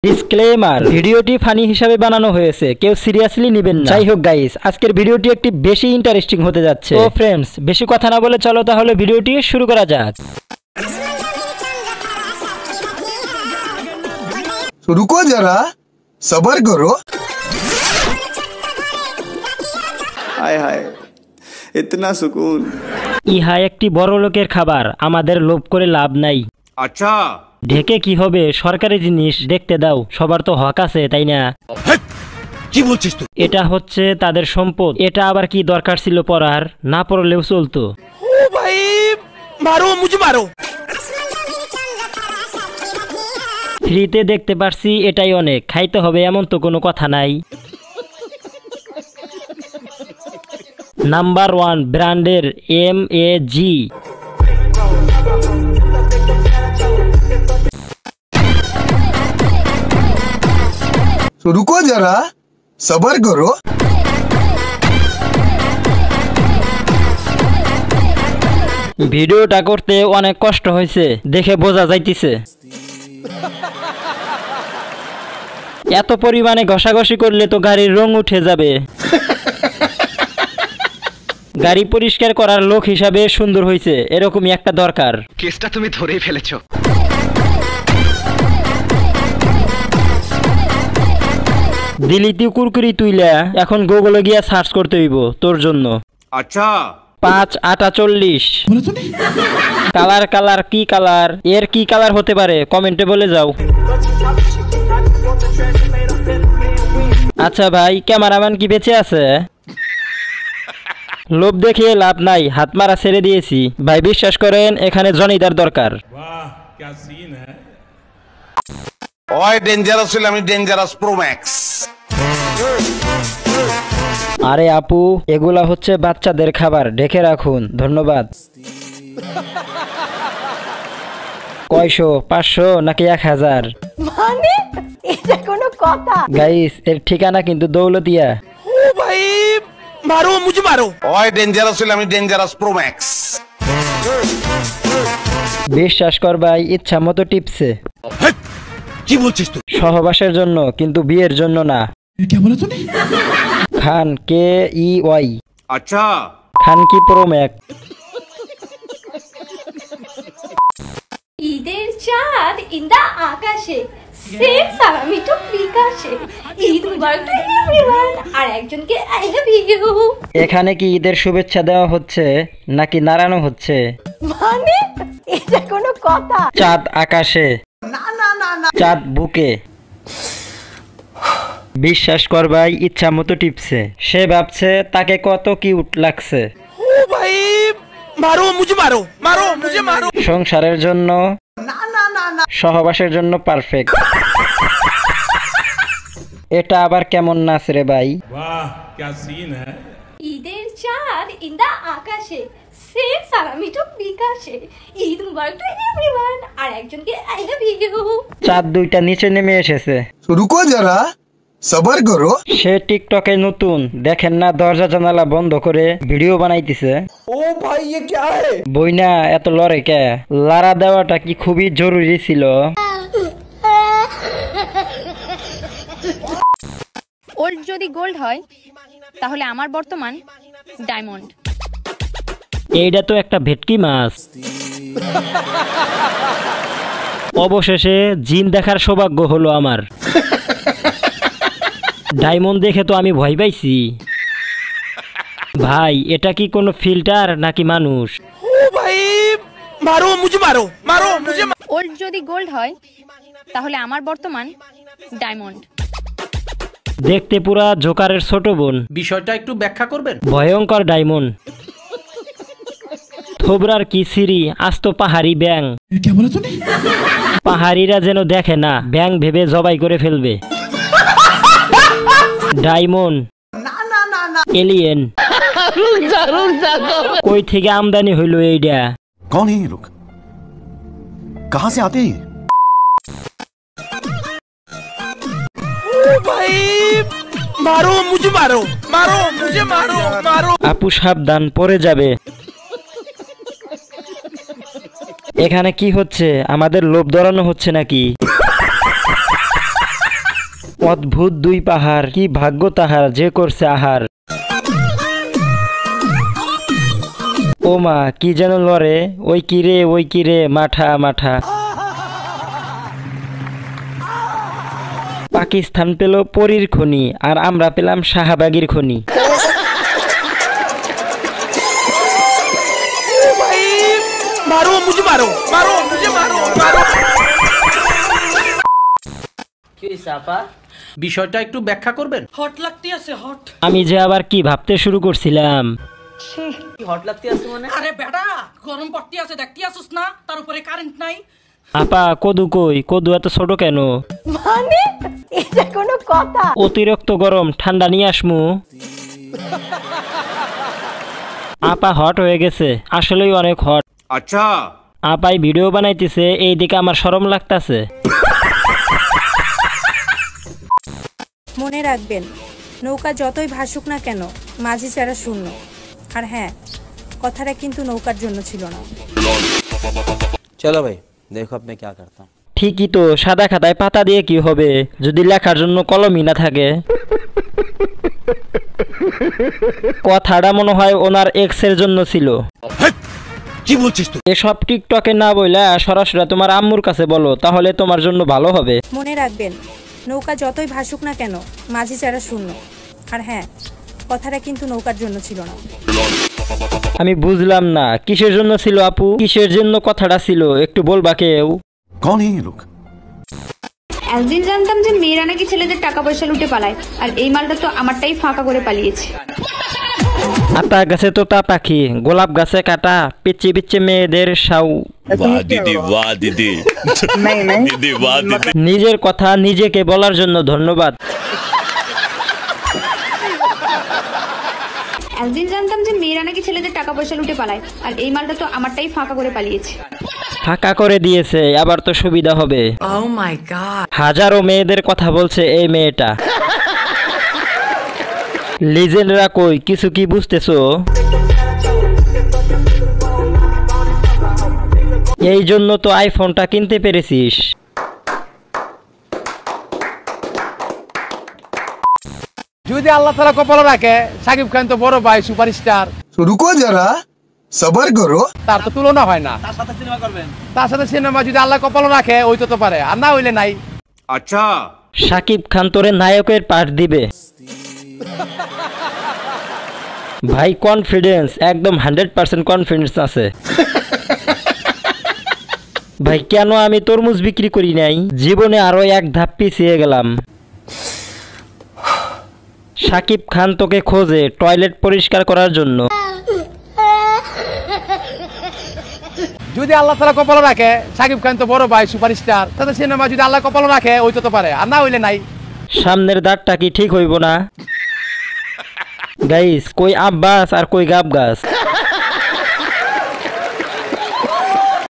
Disclaimer, ভিডিওটি funny হিসাবে বানানো হয়েছে, কেউ সিরিয়াসলি নেবেন না। যাই হোক গাইস, আজকের ভিডিওটি একটি বেশি ইন্টারেস্টিং হতে যাচ্ছে। তো ফ্রেন্ডস, বেশি কথা না বলে চলো তাহলে ভিডিওটি শুরু করা যাক। रुको जरा सबर करो। हाय हाय इतना सुकून। ইহা একটি বড় লোকের খাবার, আমাদের লোভ করে লাভ নাই। আচ্ছা, ঢেকে কি হবে, সরকারি জিনিস দেখতে দাও, সবার তো হক আছে তাই না? কি বলছিস তুই? এটা হচ্ছে তাদের সম্পদ, এটা আবার কি দরকার ছিল পড়ার? না পড়লেও চলতো। ও ভাই মারো, মুঝে মারো। ফ্রিতে দেখতে পারছি এটাই অনেক, খাইতে হবে এমন তো কোনো কথা নাই। নাম্বার 1 ব্র্যান্ডের MAG। रुको जरा सबर करो। ভিডিওটা করতে অনেক কষ্ট হয়েছে, দেখে বোঝা যাইতেছে। এত পরিমাণে ঘষাঘষি করলে তো গাড়ির রং উঠে যাবে। গাড়ি পরিষ্কার করার লোক হিসাবে সুন্দর হয়েছে, এরকমই একটা দরকার। কেসটা তুমি ধরেই ফেলেছো। দিলিতি কুরকুরি তুইলা এখন গুগলে গিয়া সার্চ করতে হইব তোর জন্য। আচ্ছা, 5 8 40 কালার। কালার কি কালার? এর কি কালার হতে পারে কমেন্টে বলে যাও। আচ্ছা ভাই, ক্যামেরাম্যান কি বেঁচে আছে? লোভ দেখিয়ে লাভ নাই, হাত মারা ছেড়ে দিয়েছি। ভাই বিশ্বাস করেন, এখানে জনিদার দরকার। ওই ডেঞ্জারাস ছিল, আমি ডেঞ্জারাস প্রো ম্যাক্স। আরে আপু, এগুলা হচ্ছে বাচ্চাদের খাবার, ঢেকে রাখুন, ধন্যবাদ। কয়শো, 500 নাকি 1000? মানে এটা কোনো কথা? গাইস, এর ঠিকানা কিন্তু দৌলতিয়া। ও ভাই মারো, মুঝে মারো। ওই ডেঞ্জারাস ছিল, আমি ডেঞ্জারাস প্রো ম্যাক্স। বিশ্বাস কর ভাই, ইচ্ছা মতো টিপছে। কি বলছিস তুই? সহবাসের জন্য, কিন্তু বিয়ের জন্য না। খান KEY। আচ্ছা, খান কি প্রো ম্যাক। ঈদের চাঁদ ইন্দা আকাশে, সেম সালামি টু বিকাশে, ঈদ মুবারক টু এভরিওয়ান, আর একজনকে আই লাভ ইউ। এখানে কি ঈদের শুভেচ্ছা দেওয়া হচ্ছে নাকি নাড়ানো হচ্ছে? মানে এটা কোনো কথা? চাঁদ আকাশে, চাঁদ বুকে। বিশ্বাস কর ভাই, ইচ্ছা মতো টিপছে। সে ভাবছে তাকে কত কিউট লাগছে। ও ভাই মারো, মুঝে মারো, মারো, মুঝে মারো। সংসারের জন্য, সহবাসের জন্য পারফেক্ট। এটা আবার কেমন নাচ রে ভাই? ঈদের চাঁদ ইন্দা আকাশে, সেম সালামি টু বিকাশে, ঈদ মুবারক টু এভরিওয়ান, আর একজনকে আই লাভ ইউ। চাঁদ দুইটা নিচে নেমে এসেছে। रुको जरा सबर करो। সে টিকটকে নতুন, দেখেন না দরজা জানালা বন্ধ করে ভিডিও বানাইতেছে। ও ভাই ये क्या है? বইনা এত লড়ে কে? লারা দেওয়াটা কি খুবই জরুরি ছিল? ওর যদি গোল্ড হয় তাহলে আমার বর্তমান ডায়মন্ড। এইটা তো একটা ভেটকি মাছ। অবশেষে জিন দেখার সৌভাগ্য হলো আমার। ডায়মন্ড দেখে তো আমি ভয় পাইছি। ভাই, এটা কি কোনো ফিল্টার নাকি মানুষ? ও ভাই মারো, মুঝে মারো, মারো, মুঝে মারো। ওর যদি গোল্ড হয় তাহলে আমার বর্তমান ডায়মন্ড। দেখতে পুরা জোকারের ছোট বোন। বিষয়টা একটু ব্যাখ্যা করবেন? ভয়ঙ্কর ডায়মন্ড। থোবরার কি সিরি, আস্ত পাহাড়ি ব্যাং। পাহাড়িরা যেন দেখে না, ব্যাং ভেবে জবাই করে ফেলবে। Diamond, alien. কই থেকে আমদানি হইল এইটা? कौन है ये लोग? कहां से आते हैं? ও ভাই মারো, মুঝে মারো, মারো, মুঝে মারো, মারো। আপু সাবধান, পড়ে যাবে। এখানে কি হচ্ছে? আমাদের লোভ ধরানো হচ্ছে নাকি? অদ্ভুত দুই পাহাড়, কি ভাগ্য তাহার যে করছে আহার। ও মা কি যেন লড়ে, ওই কিরে মাঠা মাঠা। পাকিস্তান পেল পরীর খনি, আর আমরা পেলাম শাহবাগীর খনি। मारो मुझे मारो मारो मुझे मारो मारो বিষয়টা একটু ব্যাখ্যা করবেন? হট লাগতে আছে হট। আমি যে আবার কি ভাবতে শুরু করছিলাম, হট লাগতে আছে মানে? আরে বেটা গরম পড়তে আছে দেখতে আসুস না, তার উপরে কারেন্ট নাই। আপা কদু কই, কদু এত ছোট কেন? মানে এটা কোনো কথা? অতিরিক্ত গরম, ঠান্ডা নিয়ে আসমু। আপা হট হয়ে গেছে, আসলেই অনেক হট। আচ্ছা আপাই ভিডিও বানাইতেছে, এই দিকে আমার শরম লাগতাছে। মনে রাখবেন, নৌকা যতই ভাসুক না কেন মাঝি ছাড়া শূন্য। আর হ্যাঁ, কথাটা কিন্তু নৌকার জন্য ছিল না। চলো ভাই দেখো আপনি কি করতে। ঠিকই তো, সাদা খাতায় পাতা দিয়ে কি হবে যদি লেখার জন্য কলমই না থাকে। কথাটা মনে হয় ওনার এক্স এর জন্য ছিল। কি বলছিস তুই? এসব টিকটকে না বইলা সরাসরি তোমার আম্মুর কাছে বলো, তাহলে তোমার জন্য ভালো হবে। মনে রাখবেন, নৌকা যতই ভাসুক না কেন মাঝি ছাড়া শূন্য। আর হ্যাঁ, কথাটা কিন্তু নৌকার জন্য ছিল না। আমি বুঝলাম না কিসের জন্য ছিল আপু, কিসের জন্য কথাটা ছিল, একটু বলবা কেউ? कौन है ये लोग? একদিন জানতাম যে মেয়েরা নাকি ছেলেদের টাকা পয়সা লুটে পালায়, আর এই মালটা তো আমারটাই ফাঁকা করে পালিয়েছে। আতা গাছে তোতা পাখি, গোলাপ গাছে কাটা, পিচ্ছে পিচ্ছে মেয়েদের সাউ। নিজের কথা নিজেকে বলার জন্য ধন্যবাদ। একদিন জানতাম যে মেয়েরা নাকি ছেলেদের টাকা পয়সা লুটে পালায়, আর এই মালটা তো আমারটাই ফাঁকা করে পালিয়েছে। ফাঁকা করে দিয়েছে, আবার তো সুবিধা হবে। হাজারো মেয়েদের কথা বলছে এই মেয়েটা। লিজেন্ডরা কই, কিছু কি বুঝতেছো? এই জন্য তো আইফোনটা কিনতে পেরেছিস। যদি আল্লাহ তাআলা কপালে রাখে, শাকিব খান তো বড় ভাই সুপারস্টার। रुको जरा सबर करो। তার তো তুলনা হয় না। তার সাথে সিনেমা করবেন? তার সাথে সিনেমা যদি আল্লাহ কপালে রাখে হইতো তো পারে, আর না হইলে নাই। আচ্ছা শাকিব খান তোরে নায়কের পাঠ দিবে। ভাই কনফিডেন্স একদম 100% কনফিডেন্স আছে। ভাই কেন আমি তরমুজ বিক্রি করি নাই, জীবনে আরো এক ধাপ পিছিয়ে গেলাম। শাকিব খান তোকে খোঁজে টয়লেট পরিষ্কার করার জন্য। যদি আল্লাহ তাআলা কপালে রাখে, শাকিব খান তো বড় ভাই সুপারস্টার। তাতে সিনেমা যদি আল্লাহ কপালে রাখে হইতো তো পারে, আর না হইলে নাই। সামনের দাঁতটা কি ঠিক হইব না? গাইস কই আব্বাস আর কই গাব গাছ।